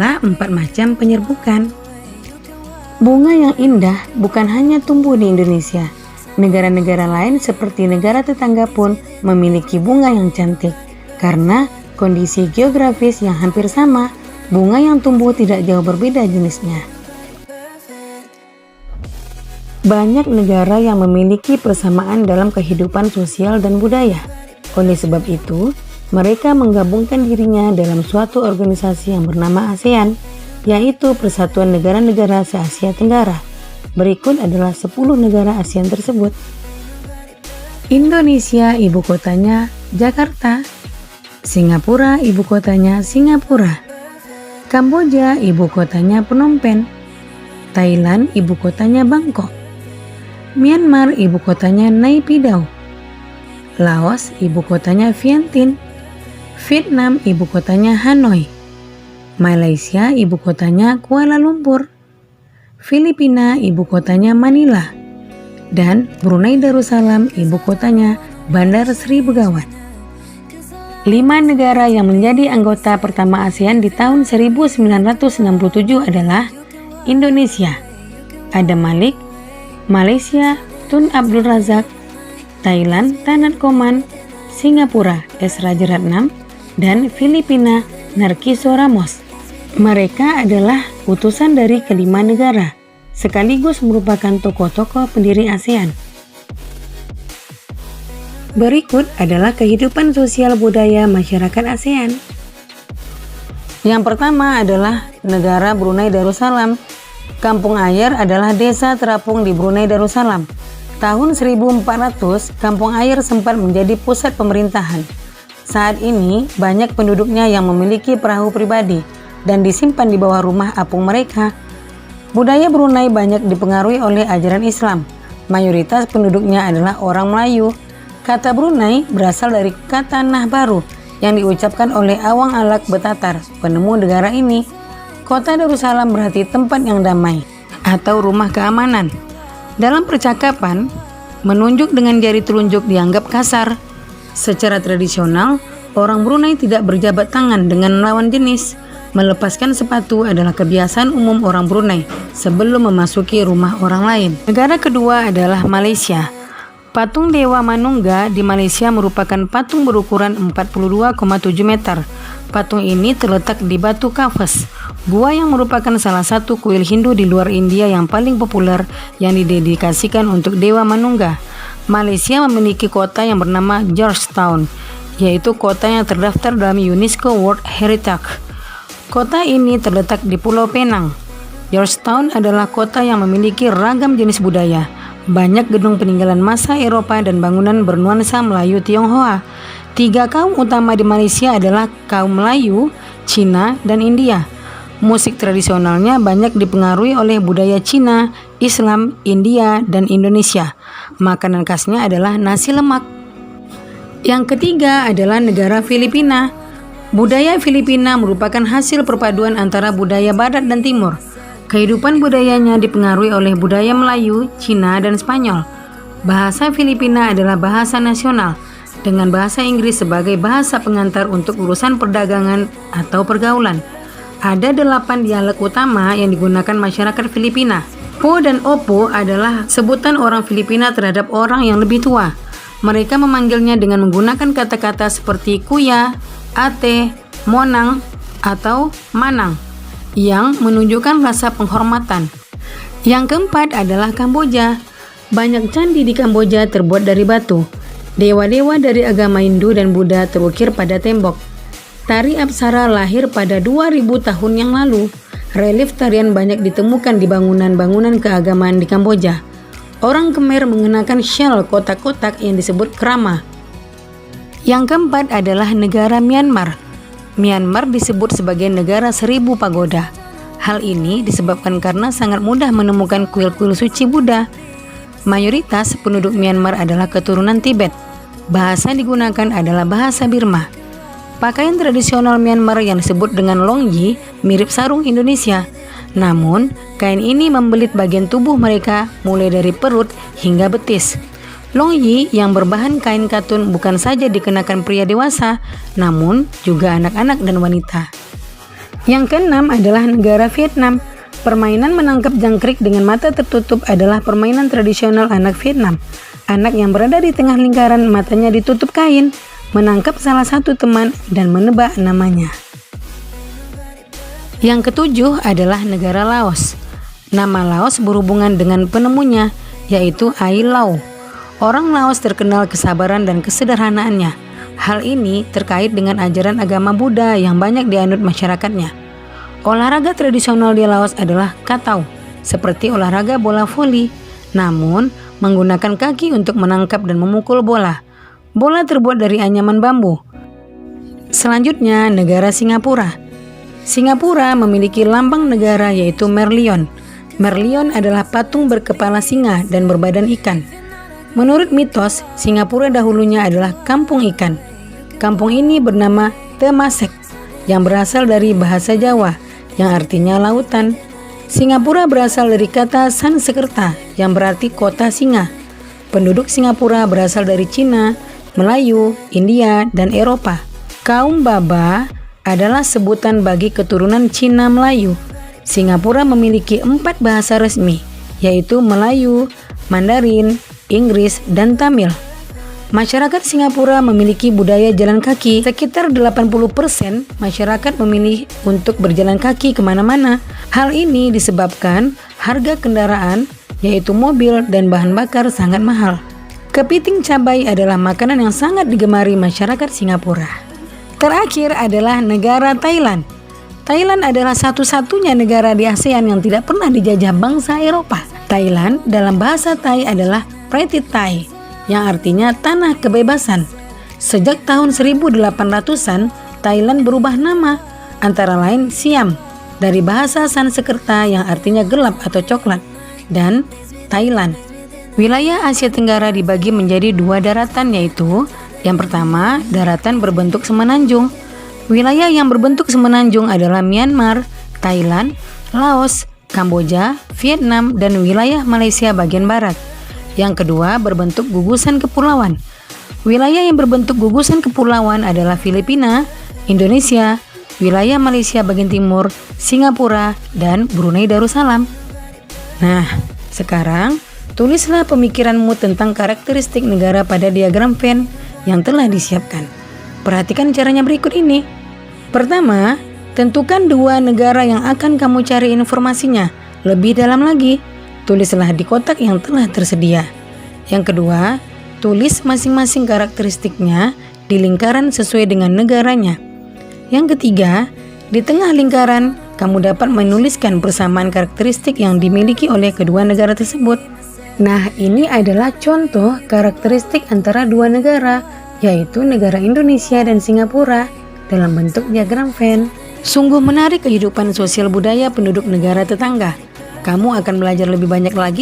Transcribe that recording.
4 macam penyerbukan. Bunga yang indah bukan hanya tumbuh di Indonesia. Negara-negara lain seperti negara tetangga pun memiliki bunga yang cantik. Karena kondisi geografis yang hampir sama, bunga yang tumbuh tidak jauh berbeda jenisnya. Banyak negara yang memiliki persamaan dalam kehidupan sosial dan budaya. Oleh sebab itu, mereka menggabungkan dirinya dalam suatu organisasi yang bernama ASEAN, yaitu Persatuan Negara-Negara se-Asia Tenggara. Berikut adalah 10 negara ASEAN tersebut. Indonesia, ibu kotanya Jakarta. Singapura, ibu kotanya Singapura. Kamboja, ibu kotanya Phnom Penh. Thailand, ibu kotanya Bangkok. Myanmar, ibu kotanya Nay Pyi Taw. Laos, ibu kotanya Vientiane. Vietnam, ibu kotanya Hanoi. Malaysia, ibu kotanya Kuala Lumpur. Filipina, ibu kotanya Manila. Dan Brunei Darussalam, ibu kotanya Bandar Sri Begawan. 5 negara yang menjadi anggota pertama ASEAN di tahun 1967 adalah Indonesia, Adam Malik, Malaysia, Tun Abdul Razak, Thailand, Tanat Koman, Singapura, S. Rajaratnam, dan Filipina, Narciso Ramos. Mereka adalah utusan dari kelima negara, sekaligus merupakan tokoh-tokoh pendiri ASEAN. Berikut adalah kehidupan sosial budaya masyarakat ASEAN. Yang pertama adalah negara Brunei Darussalam. Kampung Ayer adalah desa terapung di Brunei Darussalam. Tahun 1400, Kampung Ayer sempat menjadi pusat pemerintahan. Saat ini, banyak penduduknya yang memiliki perahu pribadi dan disimpan di bawah rumah apung mereka. Budaya Brunei banyak dipengaruhi oleh ajaran Islam. Mayoritas penduduknya adalah orang Melayu. Kata Brunei berasal dari kata Nah Baru yang diucapkan oleh Awang Alak Betatar, penemu negara ini. Kota Darussalam berarti tempat yang damai atau rumah keamanan. Dalam percakapan, menunjuk dengan jari telunjuk dianggap kasar. Secara tradisional, orang Brunei tidak berjabat tangan dengan lawan jenis. Melepaskan sepatu adalah kebiasaan umum orang Brunei sebelum memasuki rumah orang lain. Negara kedua adalah Malaysia. Patung Dewa Manungga di Malaysia merupakan patung berukuran 42,7 meter. Patung ini terletak di Batu Kafes, gua yang merupakan salah satu kuil Hindu di luar India yang paling populer yang didedikasikan untuk Dewa Manungga. Malaysia memiliki kota yang bernama Georgetown, yaitu kota yang terdaftar dalam UNESCO World Heritage. Kota ini terletak di Pulau Penang. Georgetown adalah kota yang memiliki ragam jenis budaya. Banyak gedung peninggalan masa Eropa dan bangunan bernuansa Melayu Tionghoa. 3 kaum utama di Malaysia adalah kaum Melayu, Cina, dan India. Musik tradisionalnya banyak dipengaruhi oleh budaya Cina, Islam, India, dan Indonesia. Makanan khasnya adalah nasi lemak. Yang ketiga adalah negara Filipina. Budaya Filipina merupakan hasil perpaduan antara budaya Barat dan Timur. Kehidupan budayanya dipengaruhi oleh budaya Melayu, Cina, dan Spanyol. Bahasa Filipina adalah bahasa nasional, dengan bahasa Inggris sebagai bahasa pengantar untuk urusan perdagangan atau pergaulan. Ada 8 dialek utama yang digunakan masyarakat Filipina. Po dan opo adalah sebutan orang Filipina terhadap orang yang lebih tua. Mereka memanggilnya dengan menggunakan kata-kata seperti kuya, ate, monang, atau manang, yang menunjukkan rasa penghormatan. Yang keempat adalah Kamboja. Banyak candi di Kamboja terbuat dari batu. Dewa-dewa dari agama Hindu dan Buddha terukir pada tembok. Tari Apsara lahir pada 2000 tahun yang lalu. Relief tarian banyak ditemukan di bangunan-bangunan keagamaan di Kamboja. Orang Khmer mengenakan syal kotak-kotak yang disebut krama. Yang keempat adalah negara Myanmar. Myanmar disebut sebagai negara 1000 pagoda. Hal ini disebabkan karena sangat mudah menemukan kuil-kuil suci Buddha. Mayoritas penduduk Myanmar adalah keturunan Tibet. Bahasa digunakan adalah bahasa Burma. Pakaian tradisional Myanmar yang disebut dengan longyi mirip sarung Indonesia. Namun, kain ini membelit bagian tubuh mereka mulai dari perut hingga betis. Longyi yang berbahan kain katun bukan saja dikenakan pria dewasa, namun juga anak-anak dan wanita. Yang keenam adalah negara Vietnam. Permainan menangkap jangkrik dengan mata tertutup adalah permainan tradisional anak Vietnam. Anak yang berada di tengah lingkaran matanya ditutup kain, menangkap salah satu teman dan menebak namanya. Yang ketujuh adalah negara Laos. Nama Laos berhubungan dengan penemunya, yaitu Ai Lau. Orang Laos terkenal kesabaran dan kesederhanaannya. Hal ini terkait dengan ajaran agama Buddha yang banyak dianut masyarakatnya. Olahraga tradisional di Laos adalah katau, seperti olahraga bola voli, namun menggunakan kaki untuk menangkap dan memukul bola. Bola terbuat dari anyaman bambu. Selanjutnya, negara Singapura. Singapura memiliki lambang negara yaitu Merlion. Merlion adalah patung berkepala singa dan berbadan ikan. Menurut mitos, Singapura dahulunya adalah kampung ikan. Kampung ini bernama Temasek yang berasal dari bahasa Jawa yang artinya lautan. Singapura berasal dari kata Sanskerta yang berarti kota singa. Penduduk Singapura berasal dari Cina, Melayu, India, dan Eropa. Kaum Baba adalah sebutan bagi keturunan Cina Melayu. Singapura memiliki 4 bahasa resmi, yaitu Melayu, Mandarin, Inggris, dan Tamil. Masyarakat Singapura memiliki budaya jalan kaki. Sekitar 80% masyarakat memilih untuk berjalan kaki kemana-mana. Hal ini disebabkan harga kendaraan, yaitu mobil dan bahan bakar sangat mahal. Kepiting cabai adalah makanan yang sangat digemari masyarakat Singapura. Terakhir adalah negara Thailand. Thailand adalah satu-satunya negara di ASEAN yang tidak pernah dijajah bangsa Eropa. Thailand dalam bahasa Thai adalah Pretty Thai, yang artinya tanah kebebasan. Sejak tahun 1800-an, Thailand berubah nama, antara lain Siam, dari bahasa Sanskerta yang artinya gelap atau coklat, dan Thailand. Wilayah Asia Tenggara dibagi menjadi 2 daratan, yaitu yang pertama, daratan berbentuk semenanjung. Wilayah yang berbentuk semenanjung adalah Myanmar, Thailand, Laos, Kamboja, Vietnam, dan wilayah Malaysia bagian barat. Yang kedua, berbentuk gugusan kepulauan. Wilayah yang berbentuk gugusan kepulauan adalah Filipina, Indonesia, wilayah Malaysia bagian timur, Singapura, dan Brunei Darussalam. Nah, sekarang tulislah pemikiranmu tentang karakteristik negara pada diagram Venn yang telah disiapkan. Perhatikan caranya berikut ini. Pertama, tentukan 2 negara yang akan kamu cari informasinya. Lebih dalam lagi, tulislah di kotak yang telah tersedia. Yang kedua, tulis masing-masing karakteristiknya di lingkaran sesuai dengan negaranya. Yang ketiga, di tengah lingkaran, kamu dapat menuliskan persamaan karakteristik yang dimiliki oleh kedua negara tersebut. Nah, ini adalah contoh karakteristik antara 2 negara, yaitu negara Indonesia dan Singapura dalam bentuk diagram Venn. Sungguh menarik kehidupan sosial budaya penduduk negara tetangga. Kamu akan belajar lebih banyak lagi